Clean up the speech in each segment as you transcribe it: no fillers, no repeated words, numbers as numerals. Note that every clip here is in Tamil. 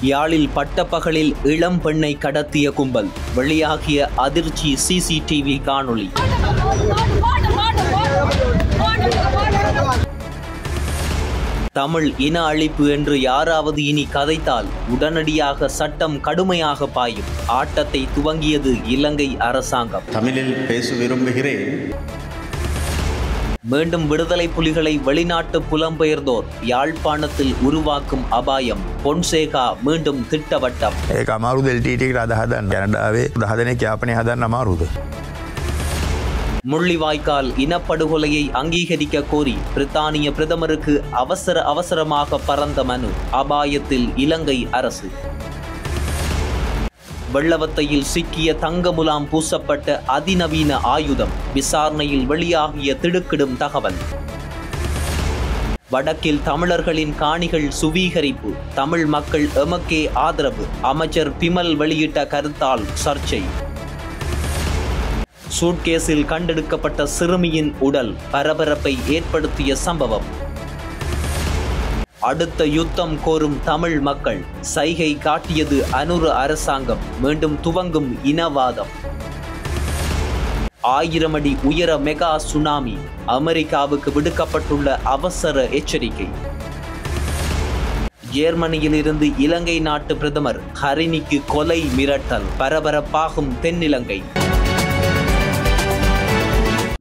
யாழில் பட்டப்பகலில் இளம் பெண்ணை கடத்திய கும்பல், வெளியாகிய அதிர்ச்சி சிசிடிவி காணொளி. தமிழ் இன அழிப்பு என்று யாராவது இனி கதைத்தால் உடனடியாக சட்டம் கடுமையாக பாயும். ஆட்டத்தை துவங்கியது இலங்கை அரசாங்கம். தமிழில் பேச விரும்புகிறேன். மீண்டும் விடுதலை புலிகளை வெளிநாட்டு புலம்பெயர்ந்தோர் யாழ்ப்பாணத்தில் உருவாக்கும் அபாயம். பொன்சேகா மீண்டும் திட்டவட்டம். முள்ளிவாய்க்கால் இனப்படுகொலையை அங்கீகரிக்க கோரி பிரித்தானிய பிரதமருக்கு அவசரமாக பறந்த மனு. அபாயத்தில் இலங்கை அரசு. வெள்ளவத்தையில் சிக்கிய தங்க முலாம் பூசப்பட்ட அதிநவீன ஆயுதம். விசாரணையில் வெளியாகிய திடுக்கிடும் தகவல். வடக்கில் தமிழர்களின் காணிகள் சுவீகரிப்பு. தமிழ் மக்கள் எமக்கே ஆதரவு. அமைச்சர் பிமல் வெளியிட்ட கருத்தால் சர்ச்சை. சூட்கேஸில் கண்டெடுக்கப்பட்ட சிறுமியின் உடல் பரபரப்பை ஏற்படுத்திய சம்பவம். அடுத்த யுத்தம் கோரும் தமிழ் மக்கள். சைகை காட்டியது அனுர அரசாங்கம். மீண்டும் துவங்கும் இனவாதம். 1000 அடி உயர மெகா சுனாமி. அமெரிக்காவுக்கு விடுக்கப்பட்டுள்ள அவசர எச்சரிக்கை. ஜெர்மனியிலிருந்து இலங்கை நாட்டு பிரதமர் ஹரிணிக்கு கொலை மிரட்டல். பரபரப்பாகும் தென்னிலங்கை.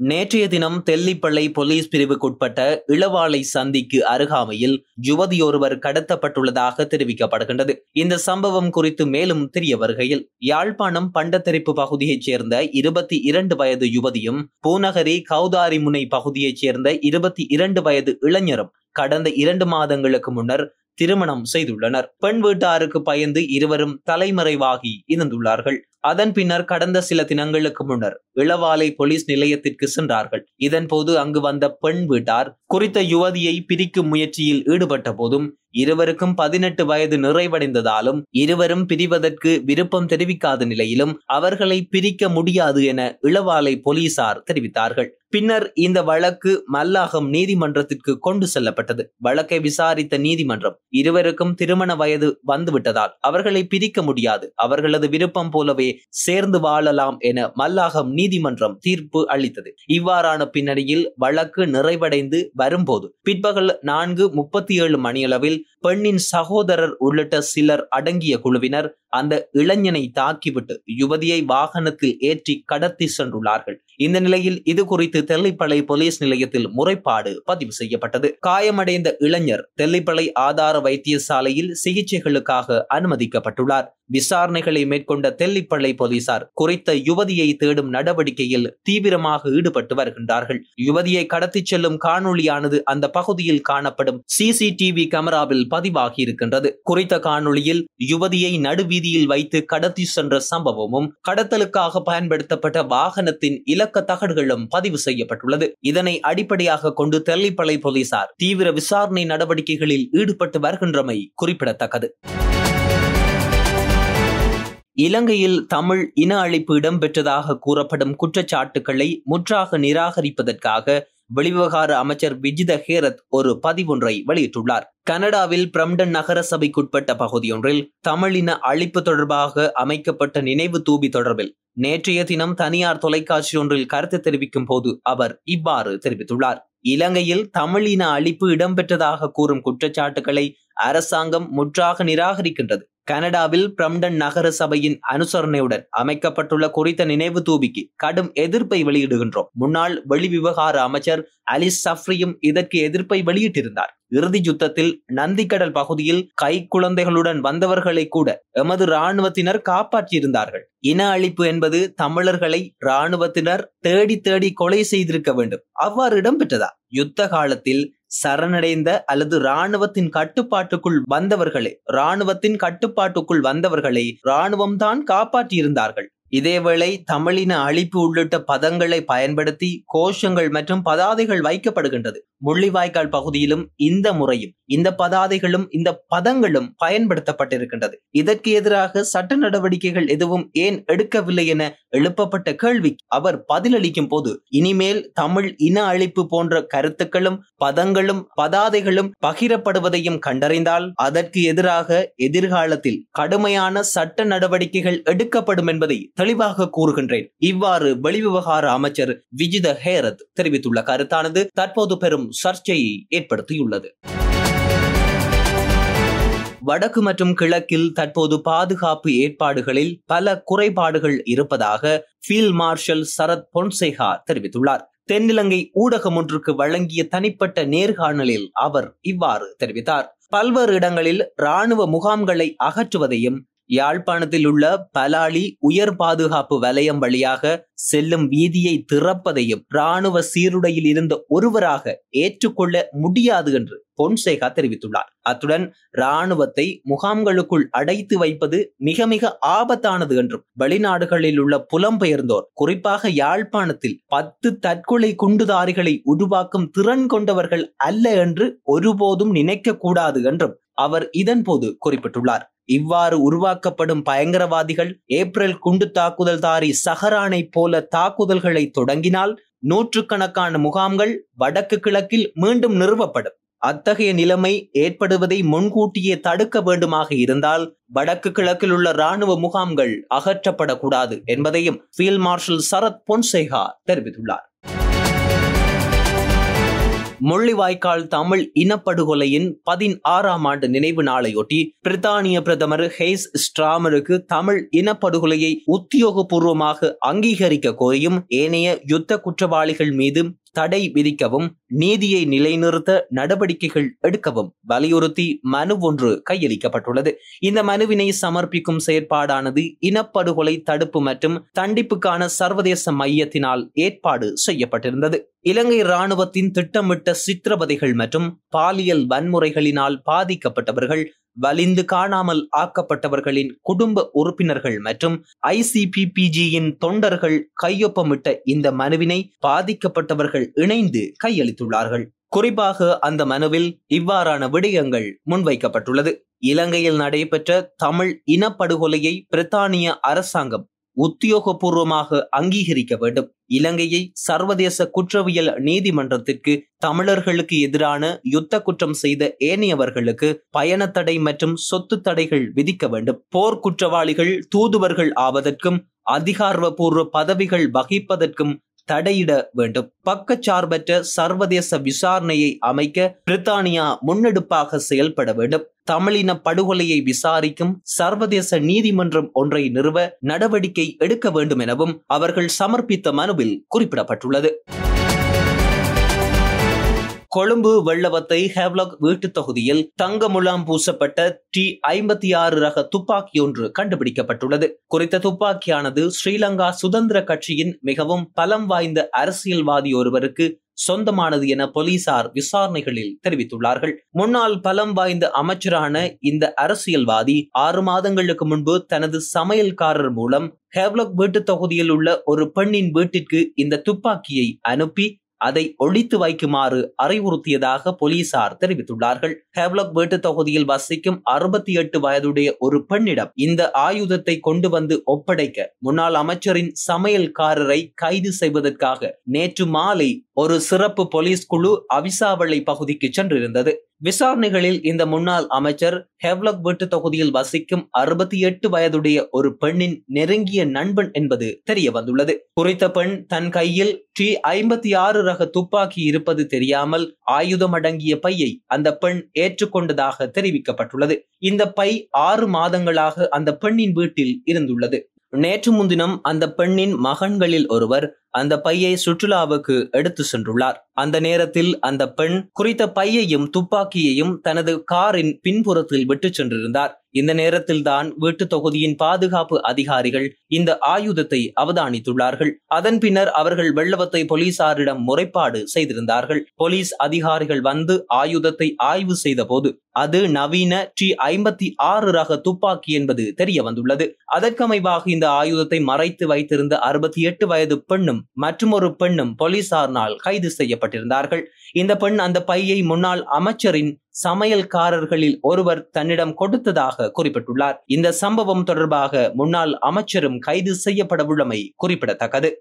நேற்றைய தினம் தெல்லிப்பளை போலீஸ் பிரிவுக்குட்பட்ட இளவாலை சந்திக்கு அருகாமையில் யுவதியொருவர் கடத்தப்பட்டுள்ளதாக தெரிவிக்கப்படுகின்றது. இந்த சம்பவம் குறித்து மேலும் தெரிய வருகையில், யாழ்ப்பாணம் பண்டத்தெரிப்பு பகுதியைச் சேர்ந்த 22 வயது யுவதியும் பூநகரி கௌதாரி முனை பகுதியைச் சேர்ந்த 22 வயது இளைஞரும் கடந்த 2 மாதங்களுக்கு முன்னர் திருமணம் செய்துள்ளனர். பெண் வீட்டாருக்கு பயந்து இருவரும் தலைமறைவாகி இருந்துள்ளார்கள். அதன் பின்னர் கடந்த சில தினங்களுக்கு முன்னர் இளவாலை போலீஸ் நிலையத்திற்கு சென்றார்கள். இதன்போது அங்கு வந்த பெண் வீட்டார் குறித்த யுவதியை பிரிக்கும் முயற்சியில் ஈடுபட்ட போதும் இருவருக்கும் 18 வயது நிறைவடைந்ததாலும் இருவரும் பிரிவதற்கு விருப்பம் தெரிவிக்காத நிலையிலும் அவர்களை பிரிக்க முடியாது என இளவாலை போலீசார் தெரிவித்தார்கள். பின்னர் இந்த வழக்கு மல்லாகம் நீதிமன்றத்திற்கு கொண்டு செல்லப்பட்டது. வழக்கை விசாரித்த நீதிமன்றம் இருவருக்கும் திருமண வயது வந்துவிட்டதால் அவர்களை பிரிக்க முடியாது, அவர்களது விருப்பம் போலவே சேர்ந்து வாழலாம் என மல்லாகம் நீதிமன்றம் தீர்ப்பு அளித்தது. இவ்வாறான பின்னணியில் வழக்கு நிறைவடைந்து வரும்போது பிற்பகல் 4:37 மணியளவில் பெண்ணின் சகோதரர் உள்ளிட்ட சிலர் அடங்கிய குழுவினர் அந்த இளைஞனை தாக்கிவிட்டு யுவதியை வாகனத்தில் ஏற்றி கடத்தி சென்றுள்ளார்கள். இந்த நிலையில் இது குறித்து தெல்லிப்பளை போலீஸ் நிலையத்தில் முறைப்பாடு பதிவு செய்யப்பட்டது. காயமடைந்த இளைஞர் தெல்லிப்பளை ஆதார வைத்தியசாலையில் சிகிச்சைகளுக்காக அனுமதிக்கப்பட்டுள்ளார். விசாரணைகளை மேற்கொண்ட தெல்லிப்பளை போலீசார் குறித்த யுவதியை தேடும் நடவடிக்கையில் தீவிரமாக ஈடுபட்டு வருகின்றார்கள். யுவதியை கடத்திச் செல்லும் காணொளியானது அந்த பகுதியில் காணப்படும் சிசிடிவி கேமராவில் பதிவாகி இருக்கின்றது. குறித்த காணொளியில் யுவதியை நடுவீதியில் வைத்து கடத்தி சென்ற சம்பவமும் கடத்தலுக்காக பயன்படுத்தப்பட்ட வாகனத்தின் இலக்க தகடுகளும் பதிவு செய்யப்பட்டுள்ளது. இதனை அடிப்படையாக கொண்டு தெல்லிப்பளை போலீசார் தீவிர விசாரணை நடவடிக்கைகளில் ஈடுபட்டு வருகின்றமை குறிப்பிடத்தக்கது. இலங்கையில் தமிழ் இன அழிப்பு இடம்பெற்றதாக கூறப்படும் குற்றச்சாட்டுக்களை முற்றாக நிராகரிப்பதற்காக வெளிவிவகார அமைச்சர் விஜித ஹேரத் ஒரு பதிவொன்றை வெளியிட்டுள்ளார். கனடாவில் பிரம்டன் நகர சபைக்குட்பட்ட பகுதியொன்றில் தமிழின அழிப்பு தொடர்பாக அமைக்கப்பட்ட நினைவு தூபி தொடர்பில் நேற்றைய தினம் தனியார் தொலைக்காட்சி ஒன்றில் கருத்து தெரிவிக்கும் போது அவர் இவ்வாறு தெரிவித்துள்ளார். இலங்கையில் தமிழின அழிப்பு இடம்பெற்றதாக கூறும் குற்றச்சாட்டுக்களை அரசாங்கம் முற்றாக நிராகரிக்கின்றது. கனடாவில் பிரம்டன் நகர சபையின் அனுசரணையுடன் அமைக்கப்பட்டுள்ள குறித்த நினைவு தூபிக்கு கடும் எதிர்ப்பை வெளியிடுகின்றோம். முன்னாள் வெளிவிவகார அமைச்சர் அலிஸ் சஃப்ரியும் இதற்கு எதிர்ப்பை வெளியிட்டிருந்தார். இறுதி யுத்தத்தில் நந்திக்கடல் பகுதியில் கை குழந்தைகளுடன் வந்தவர்களை கூட எமது இராணுவத்தினர் காப்பாற்றியிருந்தார்கள். இன அழிப்பு என்பது தமிழர்களை இராணுவத்தினர் தேடி கொலை செய்திருக்க வேண்டும். அவ்வாறு இடம்பெற்றதா? யுத்த காலத்தில் சரணடைந்த அல்லது இராணுவத்தின் கட்டுப்பாட்டுக்குள் வந்தவர்களை இராணுவம் தான் காப்பாற்றியிருந்தார்கள். இதேவேளை தமிழின அழிப்பு உள்ளிட்ட பதங்களை பயன்படுத்தி கோஷங்கள் மற்றும் பதாதைகள் வைக்கப்படுகின்றது. முள்ளிவாய்க்கால் பகுதியிலும் இந்த முறையும் இந்த பதாதைகளும் இந்த பதங்களும் பயன்படுத்தப்பட்டிருக்கின்றது. இதற்கு எதிராக சட்ட நடவடிக்கைகள் எதுவும் ஏன் எடுக்கவில்லை என எழுப்பப்பட்ட கேள்விக்கு அவர் பதிலளிக்கும் போது, இனிமேல் தமிழ் இன அழிப்பு போன்ற கருத்துக்களும் பதங்களும் பதாதைகளும் பகிரப்படுவதையும் கண்டறிந்தால் அதற்கு எதிராக எதிர்காலத்தில் கடுமையான சட்ட நடவடிக்கைகள் எடுக்கப்படும் என்பதை தெளிவாக கூறுகின்றேன். இவ்வாறு வெளிவிவகார அமைச்சர் விஜித ஹேரத் தெரிவித்துள்ள கருத்தானது தற்போது பெரும் சர்ச்சையை ஏற்படுத்தியுள்ளது. வடக்கு மற்றும் கிழக்கில் தற்போது பாதுகாப்பு ஏற்பாடுகளில் பல குறைபாடுகள் இருப்பதாக ஃபீல்ட் மார்ஷல் சரத் பொன்சேகா தெரிவித்துள்ளார். தென்னிலங்கை ஊடகம் ஒன்றுக்கு வழங்கிய தனிப்பட்ட நேர்காணலில் அவர் இவ்வாறு தெரிவித்தார். பல்வேறு இடங்களில் இராணுவ முகாம்களை அகற்றுவதையும், யாழ்ப்பாணத்தில் உள்ள பலாலி உயர் பாதுகாப்பு வலயம் வழியாக செல்லும் வீதியை திறப்பதையும் இராணுவ சீருடையில் இருந்த ஒருவராக ஏற்றுக்கொள்ள முடியாது என்று பொன்சேகா தெரிவித்துள்ளார். அத்துடன் இராணுவத்தை முகாம்களுக்குள் அடைத்து வைப்பது மிக மிக ஆபத்தானது என்றும், வெளிநாடுகளில் உள்ள புலம்பெயர்ந்தோர் குறிப்பாக யாழ்ப்பாணத்தில் 10 தற்கொலை குண்டுதாரிகளை உருவாக்கும் திறன் கொண்டவர்கள் அல்ல என்று ஒருபோதும் நினைக்க கூடாது என்றும் அவர் இதன்போது குறிப்பிட்டுள்ளார். இவ்வாறு உருவாக்கப்படும் பயங்கரவாதிகள் ஏப்ரல் குண்டு தாக்குதல்தாரி சஹரானை போல தாக்குதல்களை தொடங்கினால் நூற்றுக்கணக்கான முகாம்கள் வடக்கு கிழக்கில் மீண்டும் நிறுவப்படும். அத்தகைய நிலைமை ஏற்படுவதை முன்கூட்டியே தடுக்க வேண்டுமாக இருந்தால் வடக்கு கிழக்கில் உள்ள இராணுவ முகாம்கள் அகற்றப்படக்கூடாது என்பதையும் ஃபீல்ட் மார்ஷல் சரத் பொன்சேகா தெரிவித்துள்ளார். முள்ளிவாய்க்கால் தமிழ் இனப்படுகொலையின் 16ஆம் ஆண்டு நினைவு நாளையொட்டி பிரித்தானிய பிரதமர் ஹெய்ஸ் ஸ்ட்ராமருக்கு தமிழ் இனப்படுகொலையை உத்தியோகபூர்வமாக அங்கீகரிக்க கோரியும் ஏனைய யுத்த குற்றவாளிகள் மீது தடை விதிக்கவும் நீதியை நிலைநிறுத்த நடவடிக்கைகள் எடுக்கவும் வலியுறுத்தி மனு ஒன்று கையளிக்கப்பட்டுள்ளது. இந்த மனுவினை சமர்ப்பிக்கும் செயற்பாடானது இனப்படுகொலை தடுப்பு மற்றும் தண்டிப்புக்கான சர்வதேச மையத்தினால் ஏற்பாடு செய்யப்பட்டிருந்தது. இலங்கை இராணுவத்தின் திட்டமிட்ட சித்திரவதைகள் மற்றும் பாலியல் வன்முறைகளினால் பாதிக்கப்பட்டவர்கள், வலிந்து காணாமல் ஆக்கப்பட்டவர்களின் குடும்ப உறுப்பினர்கள் மற்றும் ICPPGயின் தொண்டர்கள் கையொப்பமிட்ட இந்த மனுவினை பாதிக்கப்பட்டவர்கள் இணைந்து கையளித்துள்ளார்கள். குறிப்பாக அந்த மனுவில் இவ்வாறான விடயங்கள் முன்வைக்கப்பட்டுள்ளது. இலங்கையில் நடைபெற்ற தமிழ் இனப்படுகொலையை பிரித்தானிய அரசாங்கம் உத்தியோகபூர்வமாக அங்கீகரிக்க வேண்டும். இலங்கையை சர்வதேச குற்றவியல் நீதிமன்றத்திற்கு தமிழர்களுக்கு எதிரான யுத்த குற்றம் செய்த ஏனையவர்களுக்கு பயண தடை மற்றும் சொத்து தடைகள் விதிக்க வேண்டும். போர் குற்றவாளிகள் தூதுவர்கள் ஆவதற்கும் அதிகாரப்பூர்வ பதவிகள் வகிப்பதற்கும் தடையிட வேண்டும். பக்கச்சார்பற்ற சர்வதேச விசாரணையை அமைக்க பிரித்தானியா முன்னெடுப்பாக செயல்பட வேண்டும். தமிழின படுகொலையை விசாரிக்கும் சர்வதேச நீதிமன்றம் ஒன்றை நிறுவ நடவடிக்கை எடுக்க வேண்டும் எனவும் அவர்கள் சமர்ப்பித்த மனுவில் குறிப்பிடப்பட்டுள்ளது. கொழும்பு வெள்ளவத்தை ஹேவ்லாக் வீட்டு தொகுதியில் தங்க முலாம் பூசப்பட்ட T56 ரக துப்பாக்கி ஒன்று கண்டுபிடிக்கப்பட்டுள்ளது. குறித்த துப்பாக்கியானது ஸ்ரீலங்கா சுதந்திர கட்சியின் மிகவும் பலம் வாய்ந்த அரசியல்வாதி ஒருவருக்கு சொந்தமானது என போலீசார் விசாரணைகளில் தெரிவித்துள்ளார்கள். முன்னாள் பலம் வாய்ந்த அமைச்சரான இந்த அரசியல்வாதி 6 மாதங்களுக்கு முன்பு தனது சமையல்காரர் மூலம் ஹேவ்லாக் வீட்டு தொகுதியில் உள்ள ஒரு பெண்ணின் வீட்டிற்கு இந்த துப்பாக்கியை அனுப்பி அதை ஒளித்து வைக்குமாறு அறிவுறுத்தியதாக போலீசார் தெரிவித்துள்ளார்கள். ஹேவ்லாக் வீட்டு தொகுதியில் வசிக்கும் 68 வயதுடைய ஒரு பெண்ணிடம் இந்த ஆயுதத்தை கொண்டு வந்து ஒப்படைக்க முன்னாள் அமைச்சரின் சமையல்காரரை கைது செய்வதற்காக நேற்று மாலை ஒரு சிறப்பு போலீஸ் குழு அவிசாவளை பகுதிக்கு சென்றிருந்தது. விசாரணைகளில் இந்த முன்னாள் அமைச்சர் ஹேவ்லாக் வீட்டு தொகுதியில் வசிக்கும் 68 வயதுடைய ஒரு பெண்ணின் நெருங்கிய நண்பன் என்பது தெரிய வந்துள்ளது. குறித்த பெண் தன் கையில் T56 ரக துப்பாக்கி இருப்பது தெரியாமல் ஆயுதம் அடங்கிய பையை அந்த பெண் ஏற்றுக்கொண்டதாக தெரிவிக்கப்பட்டுள்ளது. இந்த பை 6 மாதங்களாக அந்த பெண்ணின் வீட்டில் இருந்துள்ளது. நேற்று முன்தினம் அந்த பெண்ணின் மகன்களில் ஒருவர் அந்த பையை சுற்றுலாவுக்கு எடுத்து சென்றுள்ளார். அந்த நேரத்தில் அந்த பெண் குறித்த பையையும் துப்பாக்கியையும் தனது காரின் பின்புறத்தில் விட்டு சென்றிருந்தார். இந்த நேரத்தில் தான் வீட்டு தொகுதியின் பாதுகாப்பு அதிகாரிகள் இந்த ஆயுதத்தை அவதானித்துள்ளார்கள். அதன் பின்னர் அவர்கள் வெள்ளவத்தை போலீசாரிடம் முறைப்பாடு செய்திருந்தார்கள். போலீஸ் அதிகாரிகள் வந்து ஆயுதத்தை ஆய்வு செய்த போது அது நவீன T56 ரக துப்பாக்கி என்பது தெரிய வந்துள்ளது. அதற்கமைவாக இந்த ஆயுதத்தை மறைத்து வைத்திருந்த 68 வயது பெண்ணும் பெண்ணும் மற்றொரு பெண்ணும் போலீசாரினால் கைது செய்யப்பட்டிருந்தார்கள். இந்த பெண் அந்த பையை முன்னாள் அமைச்சரின் சமையல்காரர்களில் ஒருவர் தன்னிடம் கொடுத்ததாக குறிப்பிட்டுள்ளார். இந்த சம்பவம் தொடர்பாக முன்னாள் அமைச்சரும் கைது செய்யப்படவுள்ளமை குறிப்பிடத்தக்கது.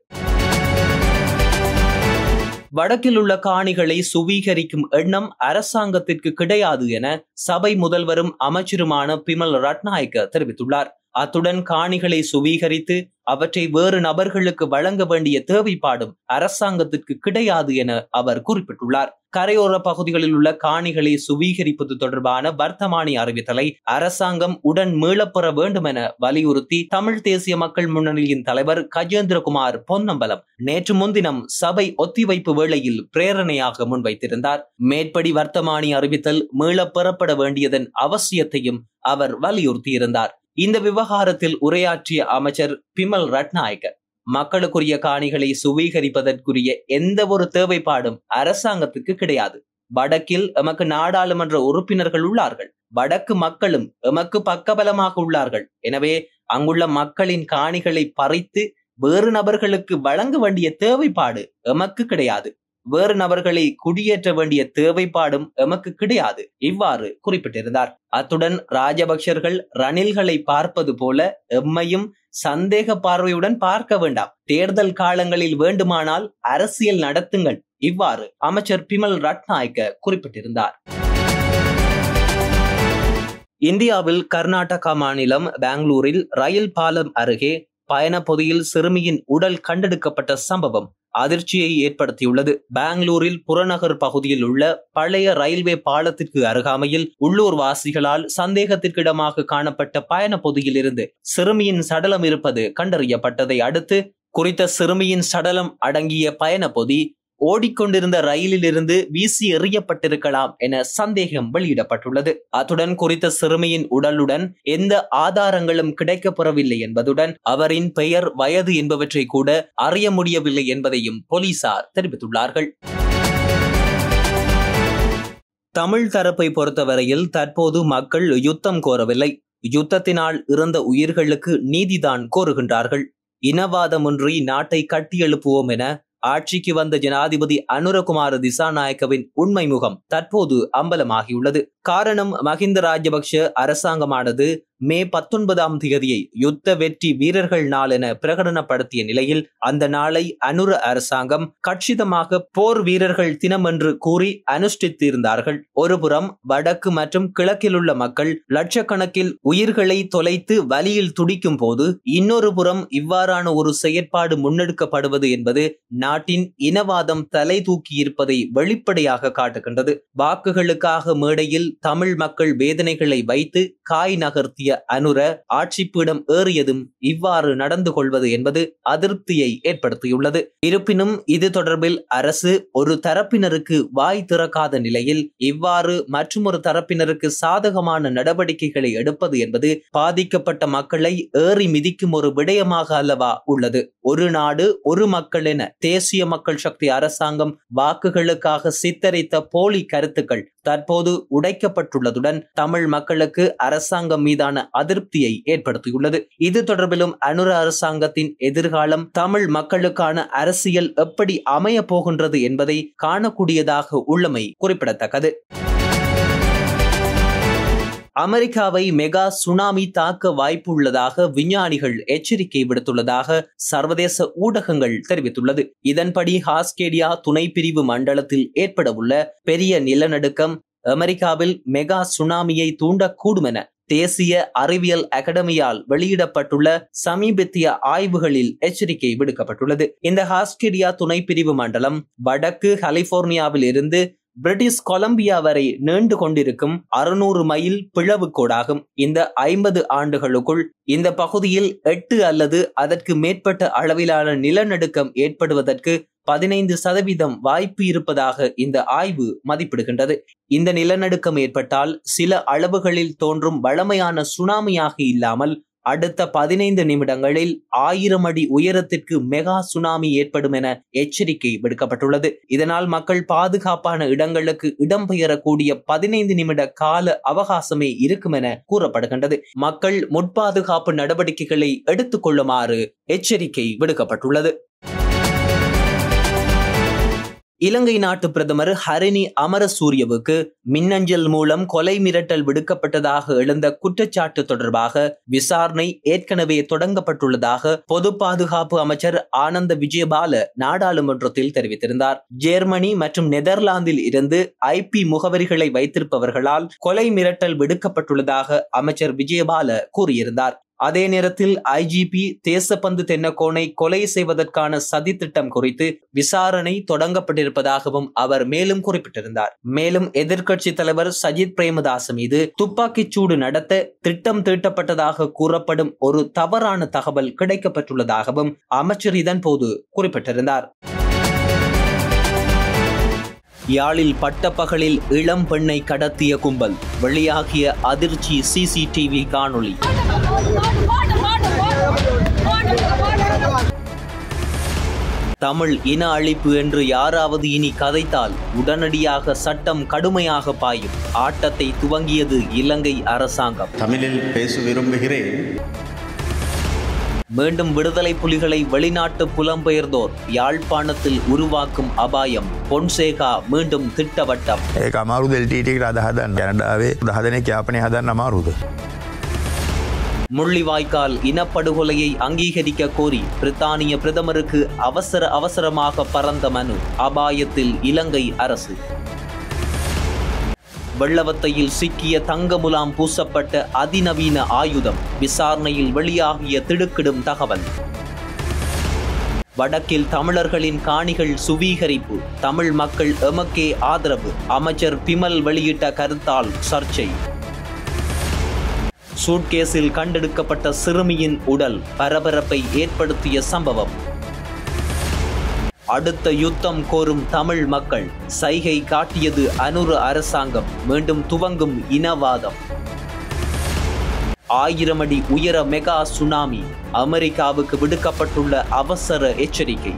வடக்கில் உள்ள காணிகளை சுவீகரிக்கும் எண்ணம் அரசாங்கத்திற்கு கிடையாது என சபை முதல்வரும் அமைச்சருமான பிமல் ரட்நாயக்க தெரிவித்துள்ளார். அத்துடன் காணிகளை சுவீகரித்து அவற்றை வேறு நபர்களுக்கு வழங்க வேண்டிய தேவைப்பாடும் அரசாங்கத்திற்கு கிடையாது என அவர் குறிப்பிட்டுள்ளார். கரையோர பகுதிகளில் உள்ள காணிகளை சுவீகரிப்பது தொடர்பான வர்த்தமானி அறிவித்தலை அரசாங்கம் உடன் மீளப்பெற வேண்டும் என வலியுறுத்தி தமிழ் தேசிய மக்கள் முன்னணியின் தலைவர் கஜேந்திரகுமார் பொன்னம்பலம் நேற்று முன்தினம் சபை ஒத்திவைப்பு வேளையில் பிரேரணையாக முன்வைத்திருந்தார். மேற்படி வர்த்தமானி அறிவித்தல் மீளப்பெறப்பட வேண்டியதன் அவசியத்தையும் அவர் வலியுறுத்தியிருந்தார். இந்த விவகாரத்தில் உரையாற்றிய அமைச்சர் பிமல் ரட்நாயக்க மக்களுக்குரிய காணிகளை சுவீகரிப்பதற்குரிய எந்த ஒரு தேவைப்பாடும் அரசாங்கத்துக்கு கிடையாது. வடக்கில் எமக்கு நாடாளுமன்ற உறுப்பினர்கள் உள்ளார்கள். வடக்கு மக்களும் எமக்கு பக்கபலமாக உள்ளார்கள். எனவே அங்குள்ள மக்களின் காணிகளை பறித்து வேறு நபர்களுக்கு வழங்க வேண்டிய தேவைப்பாடு எமக்கு கிடையாது. வேறு நபர்களை குடியேற்ற வேண்டிய தேவைப்பாடும் எமக்கு கிடையாது. இவ்வாறு குறிப்பிட்டிருந்தார். அத்துடன் ராஜபக்சர்கள் ரணில்களை பார்ப்பது போல எம்மையும் சந்தேக பார்வையுடன் பார்க்க வேண்டாம். தேர்தல் காலங்களில் வேண்டுமானால் அரசியல் நடத்துங்கள். இவ்வாறு அமைச்சர் பிமல் ரட்நாயக்க குறிப்பிட்டிருந்தார். இந்தியாவில் கர்நாடகா மாநிலம் பெங்களூரில் ரயில் பாலம் அருகே பயண பொதியில் சிறுமியின் உடல் கண்டெடுக்கப்பட்ட சம்பவம் அதிர்ச்சியை ஏற்படுத்தியுள்ளது. பெங்களூரில் புறநகர் பகுதியில் உள்ள பழைய ரயில்வே பாலத்திற்கு அருகாமையில் உள்ளூர் வாசிகளால் சந்தேகத்திற்கிடமாக காணப்பட்ட பயண பொதியில் இருந்து சிறுமியின் சடலம் இருப்பது கண்டறியப்பட்டதை அடுத்து குறித்த சிறுமியின் சடலம் அடங்கிய பயண பொதி ஓடிக்கொண்டிருந்த ரயிலில் இருந்து வீசி எறியப்பட்டிருக்கலாம் என சந்தேகம் வெளியிடப்பட்டுள்ளது. அத்துடன் குறித்த சிறுமியின் உடலுடன் எந்த ஆதாரங்களும் கிடைக்கப்பெறவில்லை என்பதுடன் அவரின் பெயர், வயது என்பவற்றை கூட அறிய முடியவில்லை என்பதையும் போலீசார் தெரிவித்துள்ளார்கள். தமிழ் தரப்பை பொறுத்தவரையில் தற்போது மக்கள் யுத்தம் கோரவில்லை. யுத்தத்தினால் இறந்த உயிர்களுக்கு நீதிதான் கோருகின்றார்கள். இனவாதமின்றி நாட்டை கட்டியெழுப்புவோம் என ஆட்சிக்கு வந்த ஜனாதிபதி அனுரகுமார திசாநாயக்கவின் உண்மை முகம் தற்போது அம்பலமாகியுள்ளது. காரணம், மஹிந்த ராஜபக்ஷ அரசாங்கமானது மே 19ஆம் தேதியை யுத்த வெற்றி வீரர்கள் நாள் என பிரகடனப்படுத்திய நிலையில் அந்த நாளை அனுர அரசாங்கம் கட்சிதமாக போர் வீரர்கள் தினம் என்று கூறி அனுஷ்டித்திருந்தார்கள். ஒருபுறம் வடக்கு மற்றும் கிழக்கில் உள்ள மக்கள் லட்சக்கணக்கில் உயிர்களை தொலைத்து வலியில் துடிக்கும் போது, இன்னொரு புறம் இவ்வாறான ஒரு செயற்பாடு முன்னெடுக்கப்படுவது என்பது நாட்டின் இனவாதம் தலை தூக்கி இருப்பதை வெளிப்படையாக காட்டுகின்றது. வாக்குகளுக்காக மேடையில் தமிழ் மக்கள் வேதனைகளை வைத்து காய் நகர்த்திய அனுர ஆட்சிப்பீடம் ஏறியதும் இவ்வாறு நடந்து கொள்வது என்பது அதிருப்தியை ஏற்படுத்தியுள்ளது. இருப்பினும் இது தொடர்பில் அரசு ஒரு தரப்பினருக்கு வாய் திறக்காத நிலையில் இவ்வாறு மற்றொரு தரப்பினருக்கு சாதகமான நடவடிக்கைகளை எடுப்பது என்பது பாதிக்கப்பட்ட மக்களை ஏறி மிதிக்கும் ஒரு விடயமாக அல்லவா உள்ளது. ஒரு நாடு ஒரு மக்கள் என தேசிய மக்கள் சக்தி அரசாங்கம் வாக்குகளுக்காக சித்தரித்த போலி கருத்துக்கள் தற்போது உடைக்கப்பட்டுள்ளதுடன் தமிழ் மக்களுக்கு அரசாங்கம் மீதான அதிருப்தியை ஏற்படுத்தியுள்ளது. இது தொடர்பிலும் அனுர அரசாங்கத்தின் எதிர்காலம் தமிழ் மக்களுக்கான அரசியல் எப்படி அமைய போகின்றது என்பதை காணக்கூடியதாக உள்ளமை குறிப்பிடத்தக்கது. அமெரிக்காவை மெகா சுனாமி தாக்க வாய்ப்பு உள்ளதாக விஞ்ஞானிகள் எச்சரிக்கை விடுத்துள்ளதாக சர்வதேச ஊடகங்கள் தெரிவித்துள்ளது. இதன்படி ஹாஸ்கேடியா துணை பிரிவு மண்டலத்தில் ஏற்படவுள்ள பெரிய நிலநடுக்கம் அமெரிக்காவில் மெகா சுனாமியை தூண்டக்கூடும் என தேசிய அறிவியல் அகாடமியால் வெளியிடப்பட்டுள்ள சமீபத்திய ஆய்வுகளில் எச்சரிக்கை விடுக்கப்பட்டுள்ளது. இந்த ஹாஸ்கேடியா துணை பிரிவு மண்டலம் வடக்கு கலிபோர்னியாவில் இருந்து பிரிட்டிஷ் கொலம்பியா வரை நீண்டு கொண்டிருக்கும் 600 மைல் பிளவு கோடாகும். இந்த 50 ஆண்டுகளுக்குள் இந்த பகுதியில் 8 அல்லது அதற்கு மேற்பட்ட அளவிலான நிலநடுக்கம் ஏற்படுவதற்கு 15% வாய்ப்பு இருப்பதாக இந்த ஆய்வு மதிப்பிடுகின்றது. இந்த நிலநடுக்கம் ஏற்பட்டால் சில அளவுகளில் தோன்றும் வழமையான சுனாமியாக இல்லாமல் அடுத்த 15 நிமிடங்களில் 1000 அடி உயரத்திற்கு மெகா சுனாமி ஏற்படும் என எச்சரிக்கை விடுக்கப்பட்டுள்ளது. இதனால் மக்கள் பாதுகாப்பான இடங்களுக்கு இடம்பெயரக்கூடிய 15 நிமிட கால அவகாசமே இருக்கும் என கூறப்படுகின்றது. மக்கள் முற்பாதுகாப்பு நடவடிக்கைகளை எடுத்துக் கொள்ளுமாறு எச்சரிக்கை விடுக்கப்பட்டுள்ளது. இலங்கை நாட்டு பிரதமர் ஹரிணி அமரசூரியவுக்கு மின்னஞ்சல் மூலம் கொலை மிரட்டல் விடுக்கப்பட்டதாக எழுந்த குற்றச்சாட்டு தொடர்பாக விசாரணை ஏற்கனவே தொடங்கப்பட்டுள்ளதாக பொது பாதுகாப்பு அமைச்சர் ஆனந்த விஜயபால நாடாளுமன்றத்தில் தெரிவித்திருந்தார். ஜெர்மனி மற்றும் நெதர்லாந்தில் இருந்து IP முகவரிகளை வைத்திருப்பவர்களால் கொலை மிரட்டல் விடுக்கப்பட்டுள்ளதாக அமைச்சர் விஜயபால கூறியிருந்தார். அதே நேரத்தில் IGP தேசப்பந்து தென்னக்கோனை கொலை செய்வதற்கான சதி திட்டம் குறித்து விசாரணை தொடங்கப்பட்டிருப்பதாகவும் அவர் மேலும் குறிப்பிட்டிருந்தார். மேலும் எதிர்க்கட்சி தலைவர் சஜித் பிரேமதாச மீது துப்பாக்கிச்சூடு நடத்த திட்டம் தீட்டப்பட்டதாக கூறப்படும் ஒரு தவறான தகவல் கிடைக்கப்பட்டுள்ளதாகவும் அமைச்சர் இதன் போது குறிப்பிட்டிருந்தார். யாழில் பட்டப்பகலில் இளம் பெண்ணை கடத்திய கும்பல், வெளியாகிய அதிர்ச்சி CCTV காணொளி. தமிழ் இன அழிப்பு என்று யாராவது இனி கதைத்தால் உடனடியாக சட்டம் கடுமையாக பாயும். ஆட்டத்தை துவங்கியது இலங்கை அரசாங்கம். தமிழில் பேச விரும்புகிறேன். மீண்டும் விடுதலை புலிகளை வெளிநாட்டு புலம்பெயர்ந்தோர் யாழ்ப்பாணத்தில் உருவாக்கும் அபாயம். பொன்சேகா மீண்டும் திட்டவட்டம். முள்ளிவாய்க்கால் இனப்படுகொலையை அங்கீகரிக்க கோரி பிரித்தானிய பிரதமருக்கு அவசரமாக பறந்த மனு. அபாயத்தில் இலங்கை அரசு. வெள்ளவத்தையில் சிக்கிய தங்க முலாம் பூசப்பட்ட அதிநவீன ஆயுதம். விசாரணையில் வெளியாகிய திடுக்கிடும் தகவல். வடக்கில் தமிழர்களின் காணிகள் சுவீகரிப்பு. தமிழ் மக்கள் எமக்கே ஆதரவு. அமைச்சர் பிமல் வெளியிட்ட கருத்தால் சர்ச்சை. சூட்கேஸில் கண்டெடுக்கப்பட்ட சிறுமியின் உடல் பரபரப்பை ஏற்படுத்திய சம்பவம். அடுத்த யுத்தம் கோரும் தமிழ் மக்கள். சைகை காட்டியது அனுர அரசாங்கம். மீண்டும் துவங்கும் இனவாதம். 1000 அடி உயர மெகா சுனாமி. அமெரிக்காவுக்கு விடுக்கப்பட்டுள்ள அவசர எச்சரிக்கை.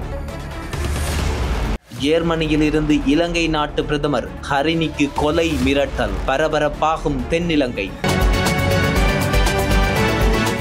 ஜெர்மனியில் இருந்து இலங்கை நாட்டு பிரதமர் ஹரிணிக்கு கொலை மிரட்டல். பரபரப்பாகும் தென்னிலங்கை.